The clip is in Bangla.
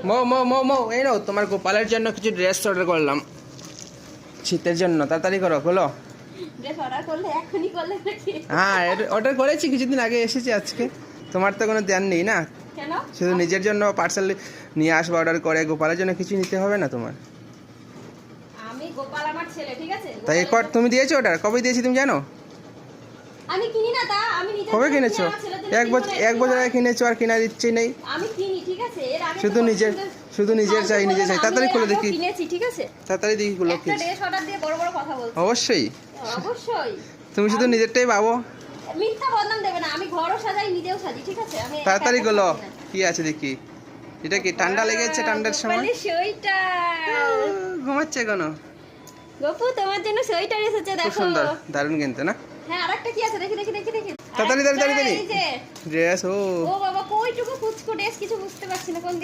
মো এই নাও তোমার গোপালের জন্য কিছু ড্রেস অর্ডার করলাম শীতের জন্য, তাড়াতাড়ি করো খোলো। ড্রেস অর্ডার করলে এখনই করলে নাকি? হ্যাঁ অর্ডার করেছি, কিছুদিন আগে এসেছে আজকে। তোমার তো কোনো ধ্যান নেই না, কেন? শুধু নিজের জন্য পার্সেল নিয়ে আসবো অর্ডার করে, গোপালের জন্য কিছু নিতে হবে না তোমার? আমি গোপাল আমার ছেলে, ঠিক আছে? তাই একবার তুমি দিয়েছো অর্ডার? কবে দিয়েছি তুমি জানো? আমি কিনি না, তা আমি নিজে কবে কিনেছো? এক বছর আগে কিনেছো আর কেনার ইচ্ছে নেই। আমি কিনি, ঠিক আছে? এর আগে শুধু নিজের চাই, নিজের চাই। তাড়াতাড়ি খুলে দেখি, কিনেছি, ঠিক আছে? তাড়াতাড়ি দেখি খুলো। একটা ড্রেস অর্ডার দিয়ে বড় বড় কথা বলছো। অবশ্যই অবশ্যই তুমি শুধু নিজেরটাই পাবো। মিথ্যা বদনাম দেবে না, আমি ঘরও সাজাই নিজেও সাজি, ঠিক আছে? আমি তাড়াতাড়ি গুলো কি আছে দেখি। এটা কি ঠান্ডা লেগেছে? ঠান্ডার সময় সোয়েটার। ঘুমাচ্ছে কেন? গপু তোমার জন্য সোয়েটার এসেছে, খুব দেখো। সুন্দর, দারুণ কিন্তু না? হ্যাঁ, আরেকটা কি আছে দেখি দেখি দেখি দেখি। তাড়াতাড়ি এই যে ড্রেস। ও ও বাবা, কইটুকু কুচকু ড্রেস, কিছু বুঝতে পারছি না কোন